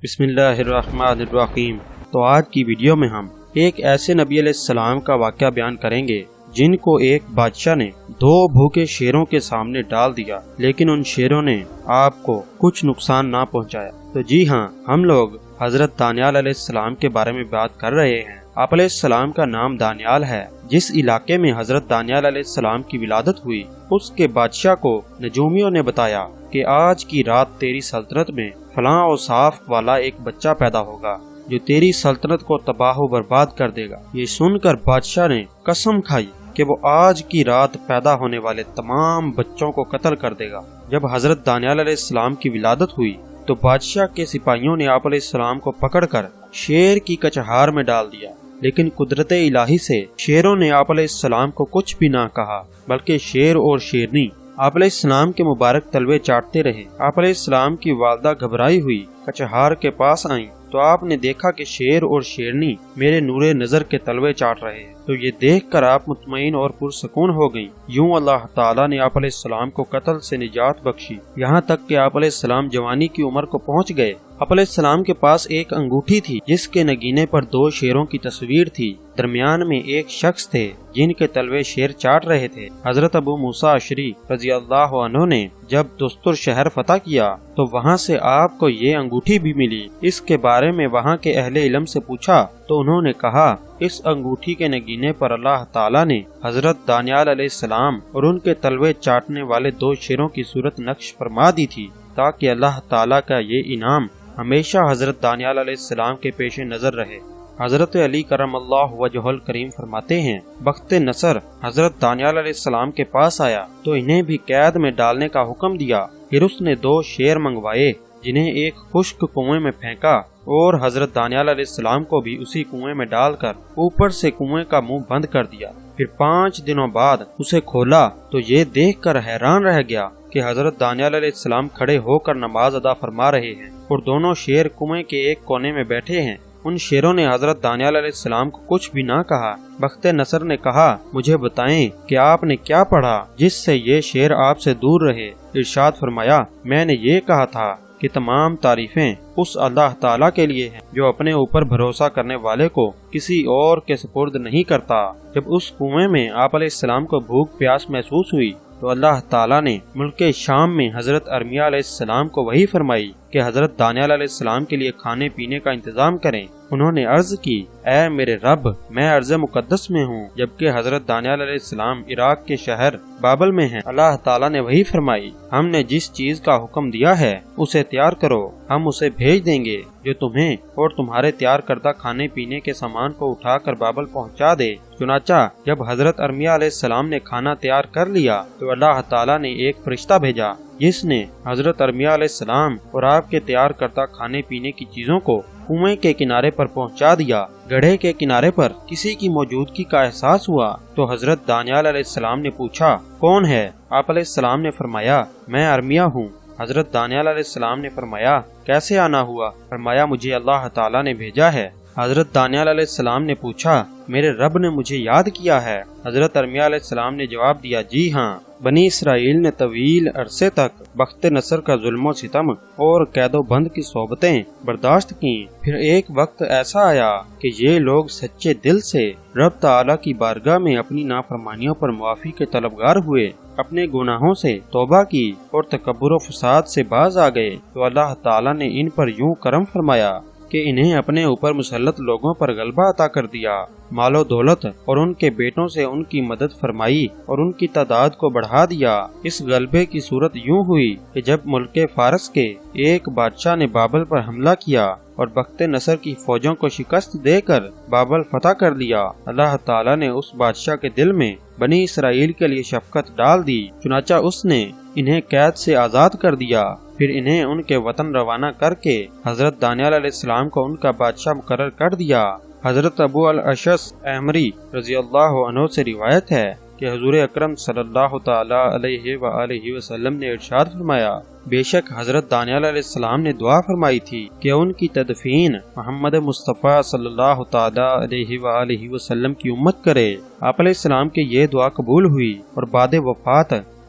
بسم اللہ الرحمن الرحیم۔ تو آج کی ویڈیو میں ہم ایک ایسے نبی علیہ السلام کا واقعہ بیان کریں گے جن کو ایک بادشاہ نے 2 بھوکے شیروں کے سامنے ڈال دیا، لیکن ان شیروں نے آپ کو کچھ نقصان نہ پہنچایا۔ تو جی ہاں، ہم لوگ حضرت دانیال علیہ السلام کے بارے میں بات کر رہے ہیں۔ آپ علیہ السلام کا نام دانیال ہے۔ جس علاقے میں حضرت دانیال علیہ السلام کی ولادت ہوئی، اس کے بادشاہ کو نجومیوں نے بتایا کہ آج کی رات تیری سلطنت میں فلاں و صاف والا ایک بچہ پیدا ہوگا جو تیری سلطنت کو تباہ و برباد کر دے گا۔ یہ سن کر بادشاہ نے قسم کھائی کہ وہ آج کی رات پیدا ہونے والے تمام بچوں کو قتل کر دے گا۔ جب حضرت دانیال علیہ السلام کی ولادت ہوئی تو بادشاہ کے سپاہیوں نے آپ علیہ السلام کو پکڑ کر شیر کی کچہار میں ڈال دیا، لیکن قدرت الہی سے شیروں نے آپ علیہ السلام کو کچھ بھی نہ کہا، بلکہ شیر اور شیرنی آپ علیہ السلام کے مبارک تلوے چاٹتے رہے۔ آپ علیہ السلام کی والدہ گھبرائی ہوئی کچہار کے پاس آئیں تو آپ نے دیکھا کہ شیر اور شیرنی میرے نور نظر کے تلوے چاٹ رہے ہیں۔ تو یہ دیکھ کر آپ مطمئن اور پرسکون ہو گئیں۔ یوں اللہ تعالیٰ نے آپ علیہ السلام کو قتل سے نجات بخشی، یہاں تک کہ آپ علیہ السلام جوانی کی عمر کو پہنچ گئے۔ آپ علیہ السلام کے پاس ایک انگوٹھی تھی جس کے نگینے پر 2 شیروں کی تصویر تھی، درمیان میں ایک شخص تھے جن کے تلوے شیر چاٹ رہے تھے۔ حضرت ابو موسیٰ اشعری رضی اللہ عنہ نے جب دستر شہر فتح کیا تو وہاں سے آپ کو یہ انگوٹھی بھی ملی۔ اس کے بارے میں وہاں کے اہل علم سے پوچھا تو انہوں نے کہا اس انگوٹھی کے نگینے پر اللہ تعالیٰ نے حضرت دانیال علیہ السلام اور ان کے تلوے چاٹنے والے 2 شیروں کی صورت نقش فرما دی تھی، تاکہ اللہ تعالیٰ کا یہ انعام ہمیشہ حضرت دانیال علیہ السلام کے پیش نظر رہے۔ حضرت علی کرم اللہ وجہ الکریم فرماتے ہیں، بخت نصر حضرت دانیال علیہ السلام کے پاس آیا تو انہیں بھی قید میں ڈالنے کا حکم دیا۔ پھر اس نے 2 شیر منگوائے جنہیں ایک خشک کنویں میں پھینکا اور حضرت دانیال علیہ السلام کو بھی اسی کنویں میں ڈال کر اوپر سے کنویں کا منہ بند کر دیا۔ پھر 5 دنوں بعد اسے کھولا تو یہ دیکھ کر حیران رہ گیا کہ حضرت دانیال علیہ السلام کھڑے ہو کر نماز ادا فرما رہے ہیں اور دونوں شیر کنویں کے ایک کونے میں بیٹھے ہیں۔ ان شیروں نے حضرت دانیال علیہ السلام کو کچھ بھی نہ کہا۔ بخت نصر نے کہا، مجھے بتائیں کہ آپ نے کیا پڑھا جس سے یہ شیر آپ سے دور رہے؟ ارشاد فرمایا، میں نے یہ کہا تھا کہ تمام تعریفیں اس اللہ تعالیٰ کے لیے ہیں جو اپنے اوپر بھروسہ کرنے والے کو کسی اور کے سپرد نہیں کرتا۔ جب اس کنویں میں آپ علیہ السلام کو بھوک پیاس محسوس ہوئی تو اللہ تعالیٰ نے ملک شام میں حضرت ارمیہ علیہ السلام کو وحی فرمائی کہ حضرت دانیال علیہ السلام کے لیے کھانے پینے کا انتظام کریں۔ انہوں نے عرض کی، اے میرے رب، میں ارض مقدس میں ہوں، جبکہ حضرت دانیال علیہ السلام عراق کے شہر بابل میں ہیں۔ اللہ تعالیٰ نے وحی فرمائی، ہم نے جس چیز کا حکم دیا ہے اسے تیار کرو، ہم اسے بھیج دیں گے جو تمہیں اور تمہارے تیار کردہ کھانے پینے کے سامان کو اٹھا کر بابل پہنچا دے۔ چنانچہ جب حضرت ارمیہ علیہ السلام نے کھانا تیار کر لیا تو اللہ تعالیٰ نے ایک فرشتہ بھیجا جس نے حضرت ارمیہ علیہ السلام اور آپ کے تیار کردہ کھانے پینے کی چیزوں کو کنویں کے کنارے پر پہنچا دیا۔ گڑھے کے کنارے پر کسی کی موجودگی کا احساس ہوا تو حضرت دانیال علیہ السلام نے پوچھا، کون ہے؟ آپ علیہ السلام نے فرمایا، میں ارمیہ ہوں۔ حضرت دانیال علیہ السلام نے فرمایا، کیسے آنا ہوا؟ فرمایا، مجھے اللہ تعالیٰ نے بھیجا ہے۔ حضرت دانیال علیہ السلام نے پوچھا، میرے رب نے مجھے یاد کیا ہے؟ حضرت ارمیہ علیہ السلام نے جواب دیا، جی ہاں، بنی اسرائیل نے طویل عرصے تک بخت نصر کا ظلم و ستم اور قید و بند کی صحبتیں برداشت کی۔ پھر ایک وقت ایسا آیا کہ یہ لوگ سچے دل سے رب تعالیٰ کی بارگاہ میں اپنی نافرمانیوں پر معافی کے طلبگار ہوئے، اپنے گناہوں سے توبہ کی اور تکبر و فساد سے باز آ گئے تو اللہ تعالیٰ نے ان پر یوں کرم فرمایا کہ انہیں اپنے اوپر مسلط لوگوں پر غلبہ عطا کر دیا، مال و دولت اور ان کے بیٹوں سے ان کی مدد فرمائی اور ان کی تعداد کو بڑھا دیا۔ اس غلبے کی صورت یوں ہوئی کہ جب ملک فارس کے ایک بادشاہ نے بابل پر حملہ کیا اور بخت نصر کی فوجوں کو شکست دے کر بابل فتح کر لیا، اللہ تعالیٰ نے اس بادشاہ کے دل میں بنی اسرائیل کے لیے شفقت ڈال دی، چنانچہ اس نے انہیں قید سے آزاد کر دیا۔ پھر انہیں ان کے وطن روانہ کر کے حضرت دانیال علیہ السلام کو ان کا بادشاہ مقرر کر دیا۔ حضرت ابو الاشعث احمری رضی اللہ عنہ سے روایت ہے کہ حضور اکرم صلی اللہ تعالی علیہ وآلہ وسلم نے ارشاد فرمایا، بے شک حضرت دانیال علیہ السلام نے دعا فرمائی تھی کہ ان کی تدفین محمد مصطفیٰ صلی اللہ تعالی علیہ وآلہ وسلم کی امت کرے۔ آپ علیہ السلام کی یہ دعا قبول ہوئی اور بعد وفات